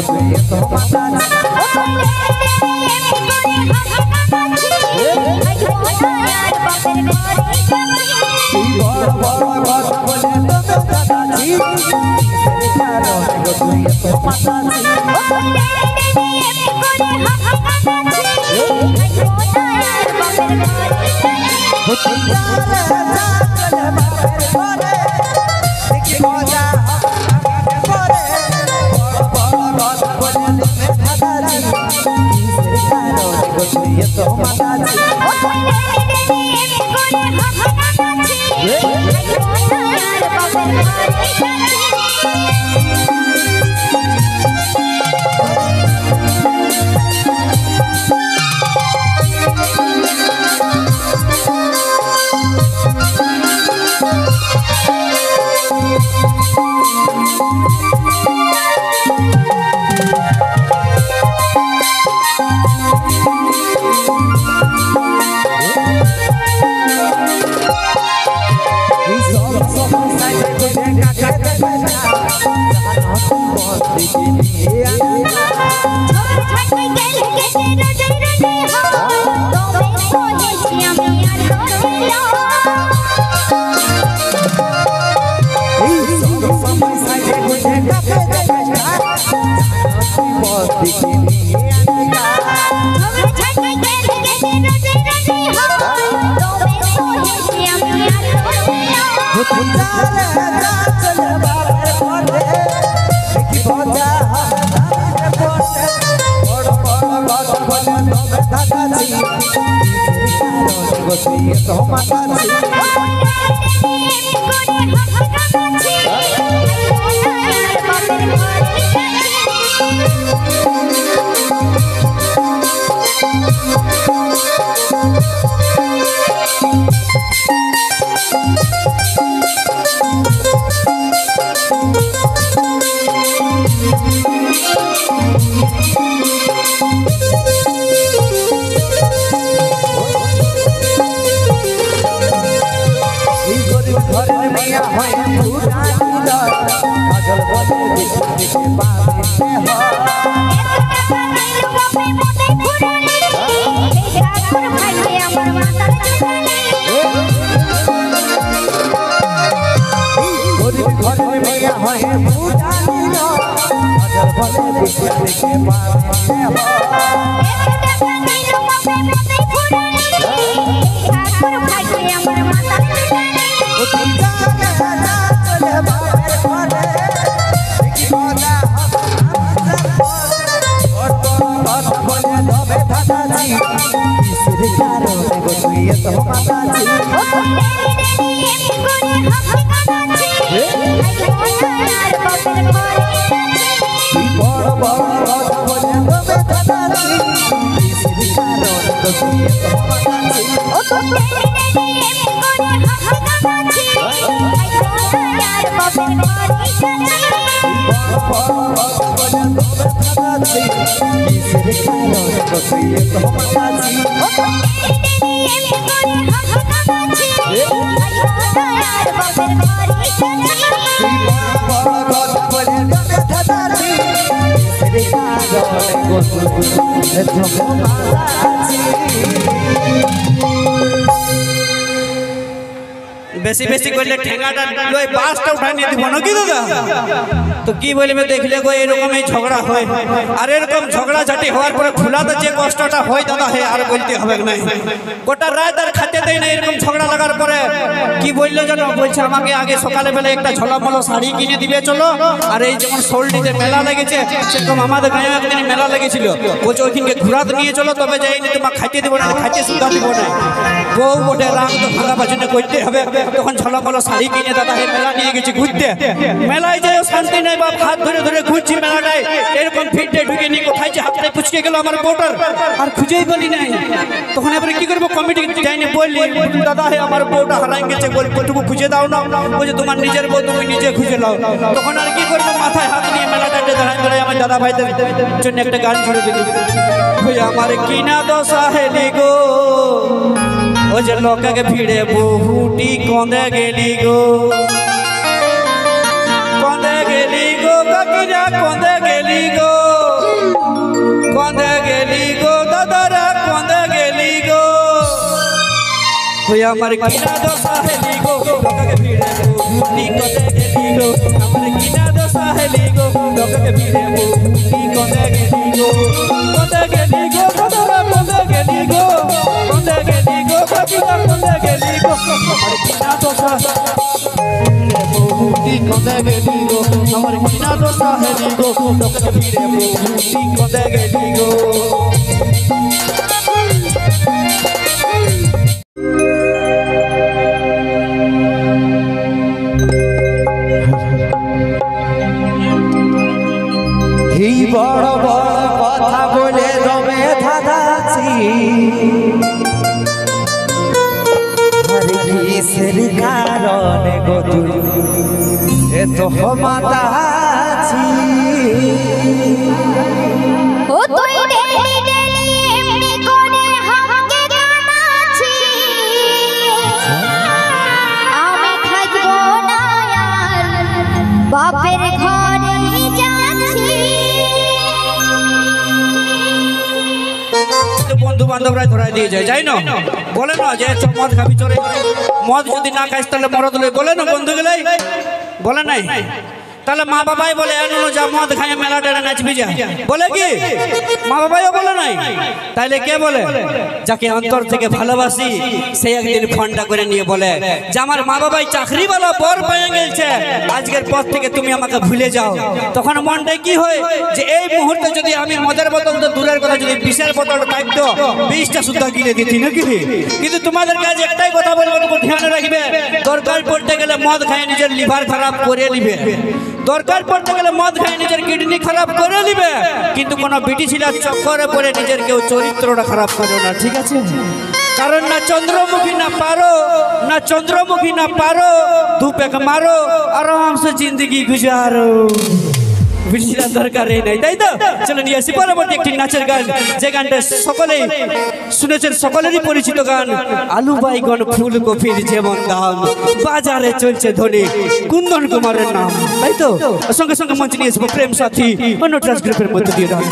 গোসুয়ে তো মাতাজি বড় বড় কথা বলে তো দাদাজি কারণে গোসুয়ে তো মাতাজি গোসুয়ে তো মাতাজি বেশি বেশি করলে ঠেঙ্গাটা লই বাসটা উঠাই নিয়ে দিব নাকি দাদা তো কি বলবে দেখলে গো এরকমই ঝগড়া হয় আর এরকম ঝগড়া ঝাঁটি হওয়ার পরে খোলাতে যে কষ্টটা হয় দাদা হে আর বলতে হবে না গোটা রাত আর খেতে দেয় না এরকম ঝগড়া লাগার পরে কি বললো জানো বলছে আমাকে আগে সকালে বেলা একটা ঝোলামলো শাড়ি কিনে দিবে চলো আর এই যেমন সোলডিতে মেলা লেগেছে সেরকম আমাদের গাঁয়ে একদিন মেলা লেগেছিল বলছে ওইখানকে ঘোরাতে নিয়ে চলো তবে যাইনি তোমার খাইতে দেবো না খাইতে সুদ্ধা দিব না বউ বটে রাগ তো ভাঙা বাজনে করতে হবে তখন ঝোলামলো শাড়ি কিনে দাদা হে মেলা নিয়ে গেছি ঘুরতে মেলায় যায় শান্তি নেই বাপ হাত ধরে ধরে ঘুরছি মেলাটায় এরকম ফিটে ঢুকে নিয়ে কোথায় যে হাতটায় পুচকে গেল আমার বউটার আর খুঁজেই বলি নাই তখন এবারে কি করবো কমিটি যাইনি বললি দাদা হে আমার বউটা হারাই গেছে গল্পটুকু খুঁজে দাও না বলছে তোমার নিজের বউ তুমি নিজে খুঁজে নাও তখন আর কি করবো মাথায় হাত নিয়ে মেলাটাতে দাঁড়াই দাঁড়াই আমার দাদা ভাইদের জন্য একটা গান ছড়ে দিলি ওই আমার কিনা দশা হেলি গো ও যে লোকাকে ভিড়ে বহুটি কন্দে গেলি গো কন্দে গেলি গো কাকিরা কন্দে গেলি গো তুই আমার কিনা দশা হেলি গো লোককে ভিড়ে বুটি কোতে গেলি গো আমার কিনা দশা হেলি গো লোককে ভিড়ে বুটি কোতে গেলি গো কোতে গেলি গো কোতে গেলি গো কোতে গেলি গো কবিতা কোতে গেলি গো আমার কিনা দশা বুটি কোতে গেলি গো আমার কিনা দশা হেলি গো লোককে ভিড়ে বুটি কোতে গেলি গো এই বড় বড় কথা বলে রমে ধাঁধাচ্ছি আরে কিসের কারণে গো তুই এত হমাতাছি ও তুই ডেলি ডেলি এমনি করে আমাকে কাঁদাচ্ছি আমি থাকবো না আর বাপের ঘরে যাচ্ছি বন্ধু বান্ধবরা ধরাই দিয়ে যায় যাই না বলে না যে মদ খাবি চলে মদ যদি না খাইস তাহলে মরদ লই বলে না বন্ধু গেলে বলে নাই তাহলে মা বাবাই বলে এনো যা মদ খাইয়ে মেলা টেরা নাচবি যা বলে কি মা বাবাইও বলে নাই তাইলে কে বলে যাকে অন্তর থেকে ভালোবাসি সে একদিন ফোনটা করে নিয়ে বলে যে আমার মা বাবাই চাকরিওয়ালা বর পেয়ে গেছে আজকের পর থেকে তুমি আমাকে ভুলে যাও তখন মনটাই কি হয় যে এই মুহূর্তে যদি আমি মদের বোতল তো দূরের কথা যদি বিশের বোতলটা থাকতো 20টা সুদ্ধা কিনে দিতি নাকি কিন্তু তোমাদের কাছে একটাই কথা বলবো তুমি ধ্যান রাখবে দরকার পড়তে গেলে মদ খাইয়ে নিজের লিভার খারাপ করে নিবে দরকার পড়তে গেলে মদ খাই নিজের কিডনি খারাপ করে নিবে কিন্তু কোনো বিটি ছিলার চক্করে পড়ে নিজের কেউ চরিত্রটা খারাপ করো না ঠিক আছে কারণ না চন্দ্রমুখী না পারো ধূপেক মারো আরামসে জিন্দগি গুজারো বিটিরা দরকার নাই তাই তো চলো নিয়ে আসি পরবর্তী একটি নাচের গান যে গানটা সকলেই শুনেছেন সকলেরই পরিচিত গান আলু বাইগন ফুলকপির যেমন দাম বাজারে চলছে ধনী কুন্দন কুমারের নাম তাই তো সঙ্গে সঙ্গে মঞ্চে নিয়ে আসবো প্রেম সাথী অন্য ট্রান্স গ্রুপের মধ্যে দিয়ে দাও